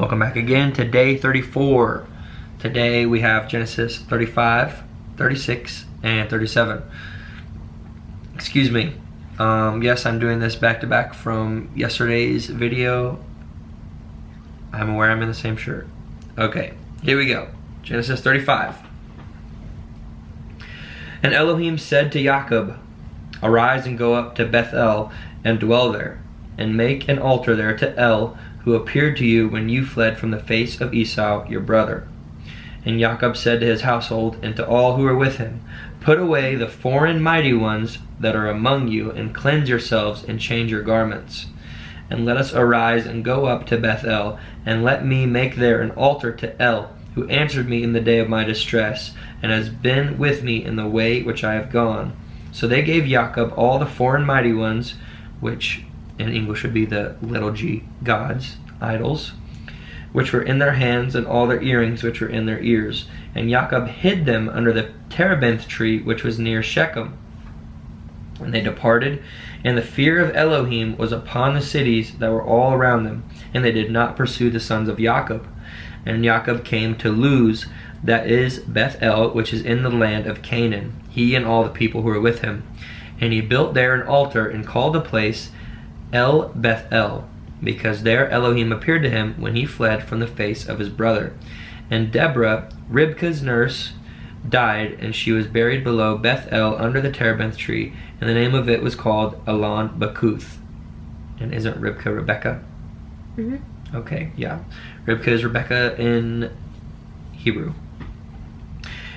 Welcome back again to day 34. Today we have Genesis 35, 36, and 37. Excuse me. Yes, I'm doing this back to back from yesterday's video. I'm aware I'm in the same shirt. Okay, here we go. Genesis 35. And Elohim said to Jacob, "Arise and go up to Bethel and dwell there, and make an altar there to El, who appeared to you when you fled from the face of Esau your brother." And Jacob said to his household and to all who were with him, "Put away the foreign mighty ones that are among you, and cleanse yourselves and change your garments. And let us arise and go up to Bethel, and let me make there an altar to El, who answered me in the day of my distress, and has been with me in the way which I have gone." So they gave Jacob all the foreign mighty ones, which in English would be the little g, gods, idols, which were in their hands, and all their earrings which were in their ears. And Jacob hid them under the terebinth tree which was near Shechem. And they departed, and the fear of Elohim was upon the cities that were all around them, and they did not pursue the sons of Jacob. And Jacob came to Luz, that is Bethel, which is in the land of Canaan, he and all the people who were with him. And he built there an altar, and called the place El Bethel, because there Elohim appeared to him when he fled from the face of his brother. And Deborah, Ribkah's nurse, died, and she was buried below Bethel under the terebinth tree, and the name of it was called Elon Bakuth. And isn't Ribkah Rebecca? Mm-hmm. Okay, yeah. Ribkah is Rebecca in Hebrew.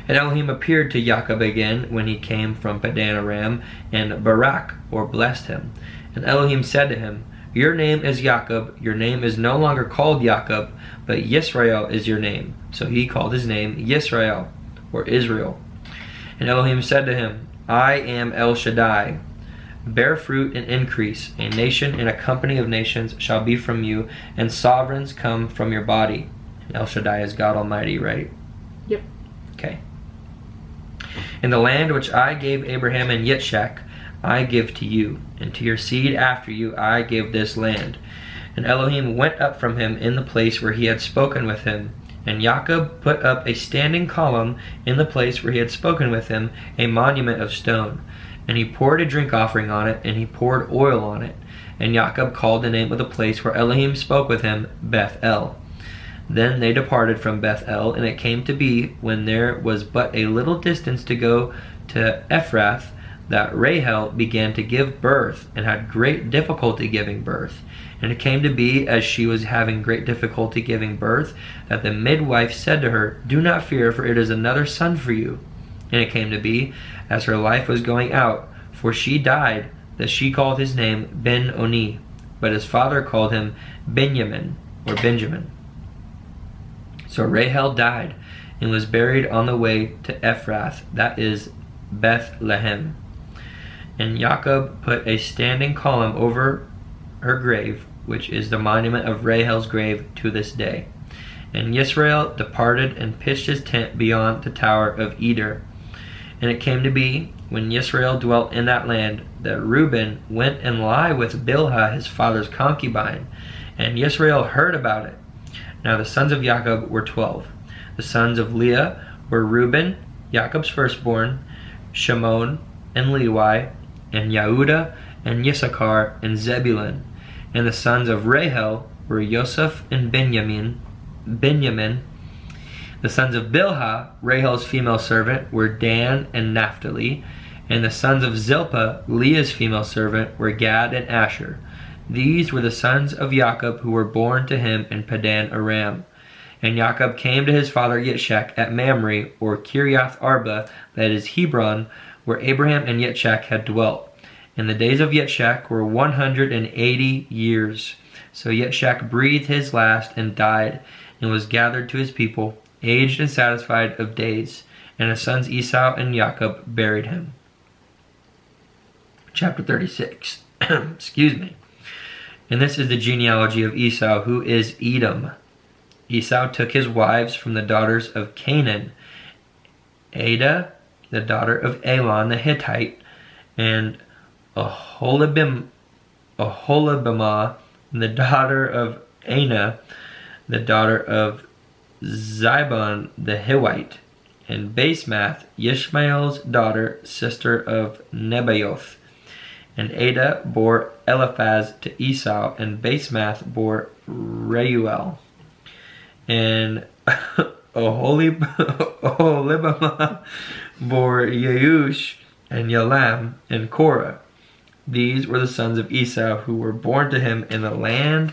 And Elohim appeared to Jacob again when he came from Padan Aram, and Barak, or blessed him. And Elohim said to him, "Your name is Jacob, your name is no longer called Jacob, but Yisrael is your name." So he called his name Yisrael, or Israel. And Elohim said to him, "I am El Shaddai. Bear fruit and increase. A nation and a company of nations shall be from you, and sovereigns come from your body." And El Shaddai is God Almighty, right? Yep. Okay. "In the land which I gave Abraham and Yitzchak, I give to you, and to your seed after you I give this land." And Elohim went up from him in the place where he had spoken with him. And Jacob put up a standing column in the place where he had spoken with him, a monument of stone. And he poured a drink offering on it, and he poured oil on it. And Jacob called the name of the place where Elohim spoke with him, Bethel. Then they departed from Bethel, and it came to be, when there was but a little distance to go to Ephrath, that Rahel began to give birth, and had great difficulty giving birth. And it came to be, as she was having great difficulty giving birth, that the midwife said to her, "Do not fear, for it is another son for you." And it came to be, as her life was going out, for she died, that she called his name Ben-Oni, but his father called him Benjamin, or Benjamin. So Rahel died, and was buried on the way to Ephrath, that is Bethlehem. And Jacob put a standing column over her grave, which is the monument of Rahel's grave to this day. And Yisrael departed and pitched his tent beyond the tower of Eder. And it came to be, when Yisrael dwelt in that land, that Reuben went and lie with Bilhah his father's concubine. And Yisrael heard about it. Now the sons of Jacob were 12. The sons of Leah were Reuben, Jacob's firstborn, Shimon, and Levi, and Yehudah, and Issachar, and Zebulun. And the sons of Rahel were Joseph and Benjamin. The sons of Bilhah, Rahel's female servant, were Dan and Naphtali. And the sons of Zilpah, Leah's female servant, were Gad and Asher. These were the sons of Jacob who were born to him in Padan Aram. And Jacob came to his father Yitzchak at Mamre, or Kiriath Arba, that is Hebron, where Abraham and Yitzchak had dwelt. And the days of Yitzchak were 180 years. So Yitzchak breathed his last and died, and was gathered to his people, aged and satisfied of days. And his sons Esau and Jacob buried him. Chapter 36. Excuse me. And this is the genealogy of Esau, who is Edom. Esau took his wives from the daughters of Canaan, Adah, the daughter of Elon the Hittite, and Aholibamah, the daughter of Anah, the daughter of Zibon the Hivite, and Basemath, Ishmael's daughter, sister of Nebaioth. And Ada bore Eliphaz to Esau, and Basemath bore Reuel. And Oholibamah bore Yeush, and Yalam, and Korah. These were the sons of Esau who were born to him in the land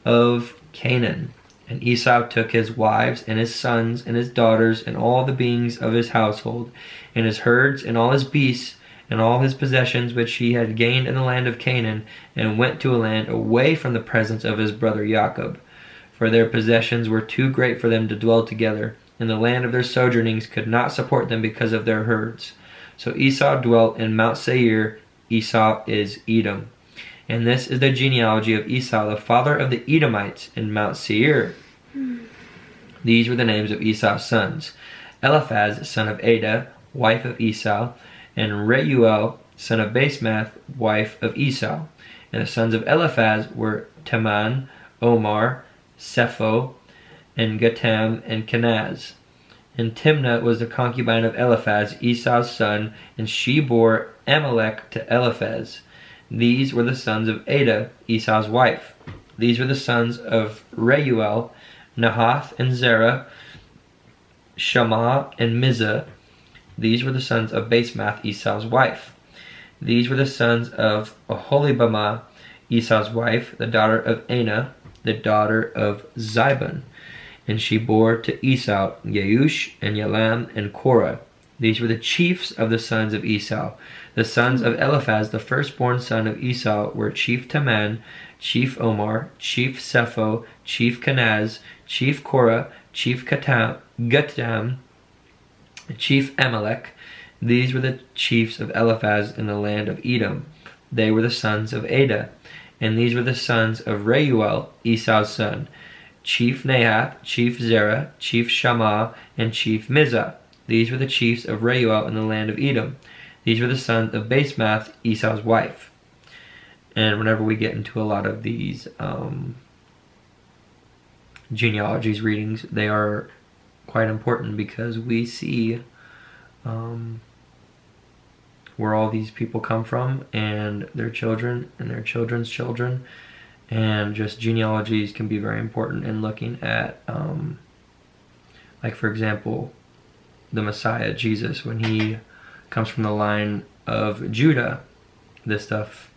of Canaan. And Esau took his wives and his sons and his daughters and all the beings of his household and his herds and all his beasts and all his possessions which he had gained in the land of Canaan, and went to a land away from the presence of his brother Jacob. For their possessions were too great for them to dwell together, and the land of their sojournings could not support them because of their herds. So Esau dwelt in Mount Seir. Esau is Edom. And this is the genealogy of Esau, the father of the Edomites, in Mount Seir. These were the names of Esau's sons: Eliphaz, son of Ada, wife of Esau, and Reuel, son of Basemath, wife of Esau. And the sons of Eliphaz were Teman, Omar, Sepho, and Gatam, and Kenaz. And Timnah was the concubine of Eliphaz, Esau's son, and she bore Amalek to Eliphaz. These were the sons of Ada, Esau's wife. These were the sons of Reuel, Nahath, and Zerah, Shammah, and Mizah. These were the sons of Basemath, Esau's wife. These were the sons of Oholibamah, Esau's wife, the daughter of Anah, the daughter of Zibon. And she bore to Esau Yeush, and Yalam, and Korah. These were the chiefs of the sons of Esau. The sons of Eliphaz, the firstborn son of Esau, were Chief Teman, Chief Omar, Chief Sepho, Chief Kenaz, Chief Korah, Chief Gatam, Chief Amalek. These were the chiefs of Eliphaz in the land of Edom. They were the sons of Ada. And these were the sons of Reuel, Esau's son: Chief Nahath, Chief Zerah, Chief Shammah, and Chief Mizah. These were the chiefs of Reuel in the land of Edom. These were the sons of Basemath, Esau's wife. And whenever we get into a lot of these genealogies readings, they are quite important because we see where all these people come from and their children and their children's children. And just genealogies can be very important in looking at, like for example, the Messiah, Jesus, when he comes from the line of Judah. This stuff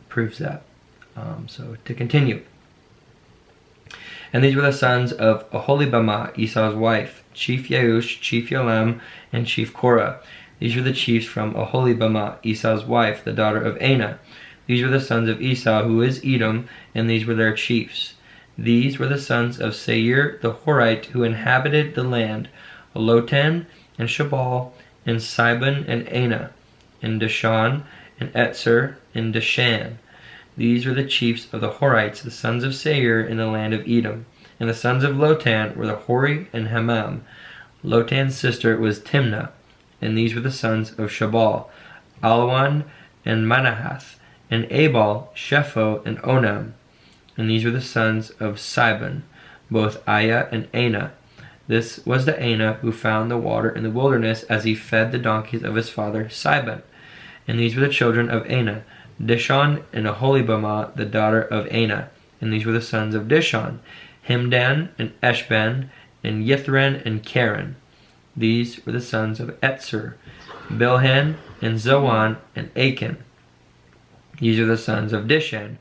proves that. So to continue. And these were the sons of Oholibamah, Esau's wife: Chief Yeush, Chief Yalam, and Chief Korah. These were the chiefs from Oholibamah, Esau's wife, the daughter of Anah. These were the sons of Esau, who is Edom, and these were their chiefs. These were the sons of Seir the Horite, who inhabited the land: Lotan, and Shabal, and Sibon, and Anah, and Dishan, and Etzer, and Dishan. These were the chiefs of the Horites, the sons of Seir, in the land of Edom. And the sons of Lotan were the Hori and Hamam. Lotan's sister was Timnah. And these were the sons of Shabal: Alwan, and Manahath, and Abal, Shepho, and Onam. And these were the sons of Sibon, both Aya and Anah. This was the Anah who found the water in the wilderness as he fed the donkeys of his father Sibon. And these were the children of Anah: Dishon, and Oholibamah, the daughter of Anah. And these were the sons of Dishon: Himdan, and Eshban, and Yithran, and Karen. These were the sons of Etzer: Bilhan, and Zoan, and Achan. These are the sons of Dishan: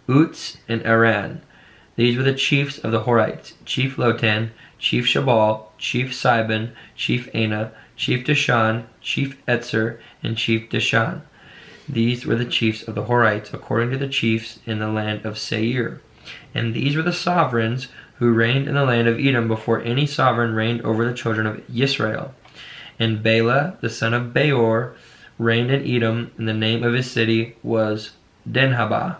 Uts, and Aran. These were the chiefs of the Horites: Chief Lotan, Chief Shabal, Chief Sibon, Chief Anah, Chief Dishan, Chief Etzer, and Chief Dishan. These were the chiefs of the Horites, according to the chiefs in the land of Seir. And these were the sovereigns who reigned in the land of Edom before any sovereign reigned over the children of Israel. And Bela, the son of Beor, reigned in Edom, and the name of his city was Dinhabah.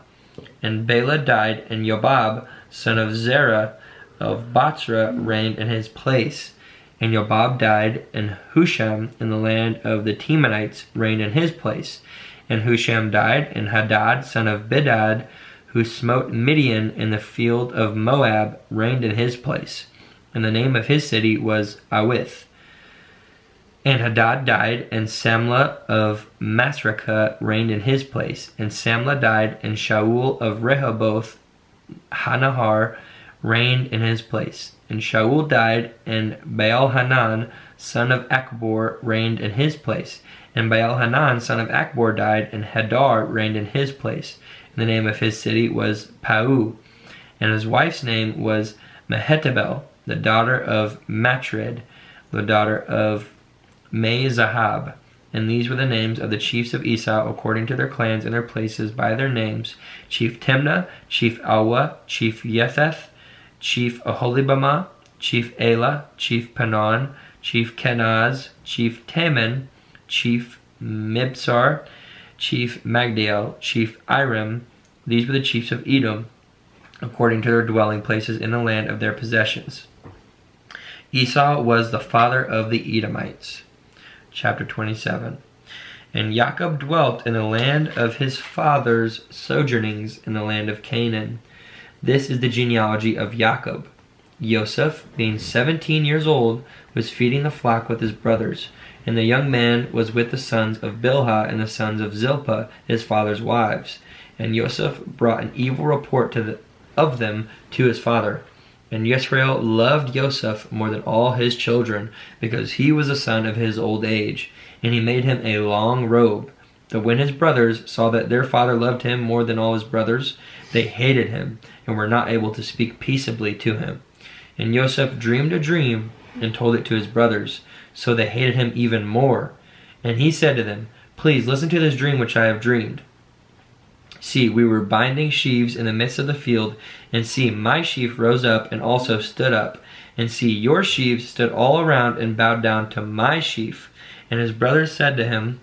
And Bela died, and Yobab, son of Zerah of Batsra, reigned in his place. And Yobab died, and Husham in the land of the Temanites reigned in his place. And Husham died, and Hadad, son of Bedad, who smote Midian in the field of Moab, reigned in his place. And the name of his city was Awith. And Hadad died, and Samlah of Masrekah reigned in his place. And Samlah died, and Shaul of Rehoboth Hanahar reigned in his place. And Shaul died, and Baal-Hanan, son of Achbor, reigned in his place. And Baal-Hanan, son of Achbor, died, and Hadar reigned in his place. And the name of his city was Pau. And his wife's name was Mehetabel, the daughter of Matred, the daughter of Me-Zahab. And these were the names of the chiefs of Esau according to their clans and their places by their names: Chief Timnah, Chief Alwa, Chief Yetheth, Chief Aholibamah, Chief Elah, Chief Panon, Chief Kenaz, Chief Taman, Chief Mibsar, Chief Magdiel, Chief Iram. These were the chiefs of Edom according to their dwelling places in the land of their possessions. Esau was the father of the Edomites. Chapter 27. And Jacob dwelt in the land of his fathers' sojournings in the land of Canaan. This is the genealogy of Jacob. Joseph, being 17 years old, was feeding the flock with his brothers. And the young man was with the sons of Bilhah and the sons of Zilpah, his father's wives. And Joseph brought an evil report of them to his father. And Yisrael loved Joseph more than all his children, because he was a son of his old age. And he made him a long robe. But when his brothers saw that their father loved him more than all his brothers, they hated him, and were not able to speak peaceably to him. And Joseph dreamed a dream, and told it to his brothers. So they hated him even more. And he said to them, "Please listen to this dream which I have dreamed. See, we were binding sheaves in the midst of the field, and see, my sheaf rose up and also stood up. And see, your sheaves stood all around and bowed down to my sheaf." And his brothers said to him,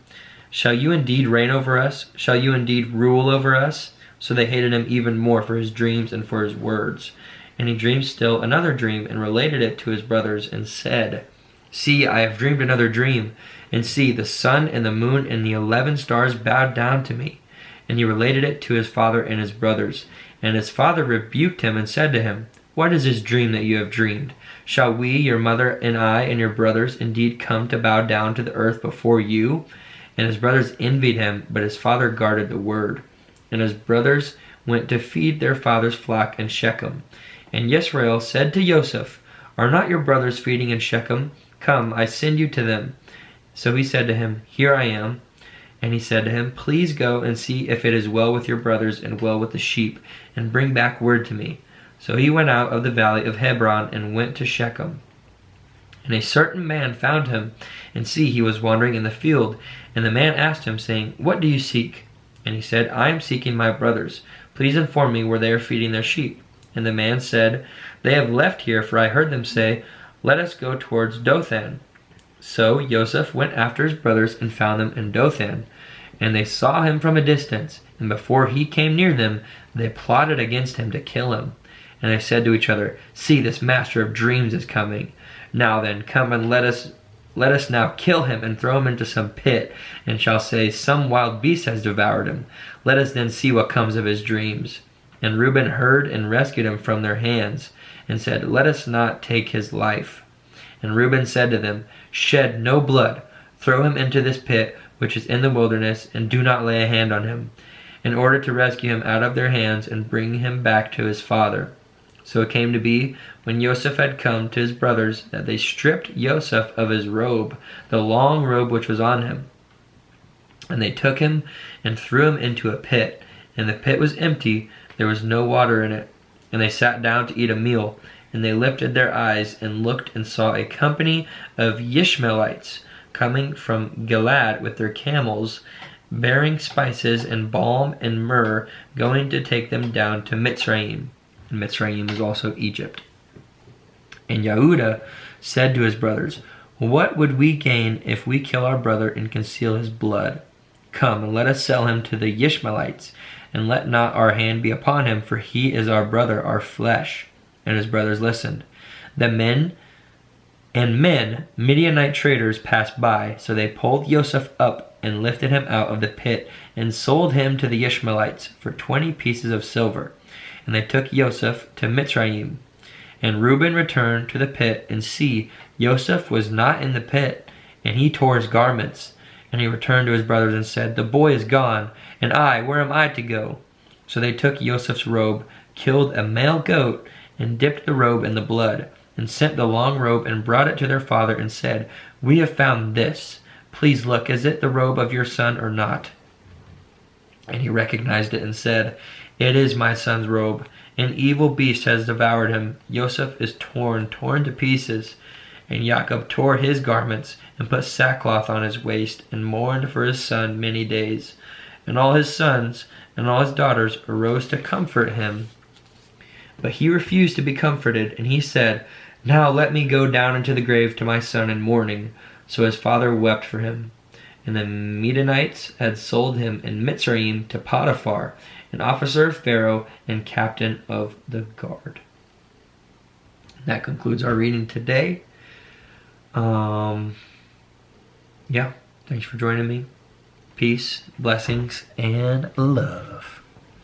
"Shall you indeed reign over us? Shall you indeed rule over us?" So they hated him even more for his dreams and for his words. And he dreamed still another dream, and related it to his brothers, and said, "See, I have dreamed another dream. And see, the sun and the moon and the 11 stars bowed down to me." And he related it to his father and his brothers. And his father rebuked him and said to him, "What is this dream that you have dreamed? Shall we, your mother and I and your brothers, indeed come to bow down to the earth before you?" And his brothers envied him, but his father guarded the word. And his brothers went to feed their father's flock in Shechem. And Yisrael said to Joseph, "Are not your brothers feeding in Shechem? Come, I send you to them." So he said to him, "Here I am." And he said to him, "Please go and see if it is well with your brothers and well with the sheep, and bring back word to me." So he went out of the valley of Hebron and went to Shechem. And a certain man found him, and see, he was wandering in the field. And the man asked him, saying, "What do you seek?" And he said, "I am seeking my brothers. Please inform me where they are feeding their sheep." And the man said, "They have left here, for I heard them say, 'Let us go towards Dothan.'" So Joseph went after his brothers and found them in Dothan. And they saw him from a distance, and before he came near them, they plotted against him to kill him. And they said to each other, "See, this master of dreams is coming. Now then, come and let us now kill him and throw him into some pit, and shall say, 'Some wild beast has devoured him.' Let us then see what comes of his dreams." And Reuben heard and rescued him from their hands, and said, "Let us not take his life." And Reuben said to them, "Shed no blood. Throw him into this pit which is in the wilderness, and do not lay a hand on him, in order to rescue him out of their hands and bring him back to his father." So it came to be, when Joseph had come to his brothers, that they stripped Joseph of his robe, the long robe which was on him. And they took him and threw him into a pit, and the pit was empty, there was no water in it. And they sat down to eat a meal, and they lifted their eyes and looked and saw a company of Ishmaelites coming from Gilead with their camels, bearing spices and balm and myrrh, going to take them down to Mitzrayim. And Mitzrayim is also Egypt. And Yehudah said to his brothers, "What would we gain if we kill our brother and conceal his blood? Come, and let us sell him to the Ishmaelites, and let not our hand be upon him, for he is our brother, our flesh." And his brothers listened. The men And men, Midianite traders, passed by, so they pulled Joseph up and lifted him out of the pit and sold him to the Ishmaelites for 20 pieces of silver. And they took Joseph to Mitzrayim. And Reuben returned to the pit, and see, Joseph was not in the pit, and he tore his garments. And he returned to his brothers and said, The boy is gone, and where am I to go? So they took Joseph's robe, killed a male goat, and dipped the robe in the blood, and sent the long robe and brought it to their father, and said, We have found this. Please look, is it the robe of your son or not? And he recognized it and said, It is my son's robe. An evil beast has devoured him. Joseph is torn to pieces. And Jacob tore his garments and put sackcloth on his waist and mourned for his son many days. And all his sons and all his daughters arose to comfort him. But he refused to be comforted, and he said, Now let me go down into the grave to my son in mourning. So his father wept for him. And the Midianites had sold him in Mitzrayim to Potiphar, an officer of Pharaoh and captain of the guard. That concludes our reading today. Yeah, thanks for joining me. Peace, blessings, and love.